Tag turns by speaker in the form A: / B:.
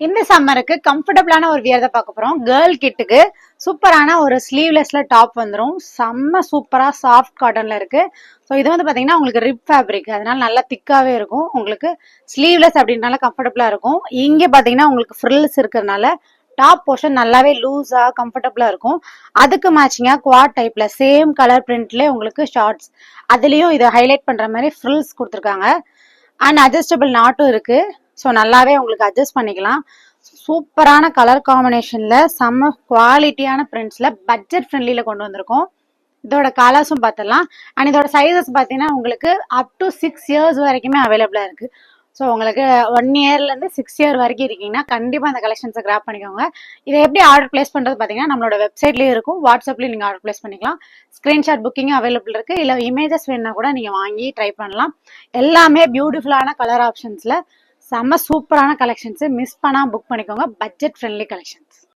A: இந்த சம்மருக்கு கம்ஃபர்டபுளான ஒரு வியர் தான் பார்க்க போறோம். கேர்ள் கிட்டுக்கு சூப்பரான ஒரு ஸ்லீவ்லெஸ்ல டாப் வந்துடும். செம்ம சூப்பரா சாஃப்ட் காட்டன்ல இருக்கு. ஸோ இது வந்து பாத்தீங்கன்னா உங்களுக்கு ரிப் ஃபேப்ரிக், அதனால நல்லா திக்காவே இருக்கும். உங்களுக்கு ஸ்லீவ்லெஸ் அப்படின்றனால கம்ஃபர்டபுளா இருக்கும். இங்க பாத்தீங்கன்னா உங்களுக்கு ஃப்ரில்ஸ் இருக்கிறதுனால டாப் போர்ஷன் நல்லாவே லூஸா கம்ஃபர்டபுளா இருக்கும். அதுக்கு மேட்சிங்கா குவாட் டைப்ல சேம் கலர் பிரிண்ட்ல உங்களுக்கு ஷார்ட்ஸ், அதுலயும் இதை ஹைலைட் பண்ற மாதிரி ஃப்ரில்ஸ் கொடுத்துருக்காங்க. அண்ட் அட்ஜஸ்டபிள் நாட்டும் இருக்கு. ஸோ நல்லாவே உங்களுக்கு அட்ஜஸ்ட் பண்ணிக்கலாம். சூப்பரான கலர் காம்பினேஷன்ல செம்ம குவாலிட்டியான பிரிண்ட்ஸ்ல பட்ஜெட் ஃப்ரெண்ட்லில கொண்டு வந்திருக்கோம். இதோட கலர்ஸும் பார்த்துடலாம். அண்ட் இதோட சைஸஸ் பார்த்தீங்கன்னா உங்களுக்கு அப் டு 6 இயர்ஸ் வரைக்குமே அவைலபிளா இருக்கு. ஸோ உங்களுக்கு 1 இயர்லேருந்து 6 இயர் வரைக்கும் இருக்கீங்கன்னா கண்டிப்பாக அந்த கலெக்ஷன்ஸை கிராப் பண்ணிக்கோங்க. இதை எப்படி ஆர்டர் பிளேஸ் பண்ணுறது பார்த்தீங்கன்னா நம்மளோட வெப்சைட்லேயும் இருக்கும், வாட்ஸ்அப்லேயும் நீங்கள் ஆர்டர் பிளேஸ் பண்ணிக்கலாம். ஸ்க்ரீன்ஷாட் புக்கிங் அவைலபிள் இருக்கு. இல்லை இமேஜஸ் வேணுன்னா கூட நீங்கள் வாங்கி ட்ரை பண்ணலாம். எல்லாமே பியூட்டிஃபுல்லான கலர் ஆப்ஷன்ஸில் செம்ம சூப்பரான கலெக்ஷன்ஸ். மிஸ் பண்ணாம புக் பண்ணிக்கோங்க. Budget friendly collections.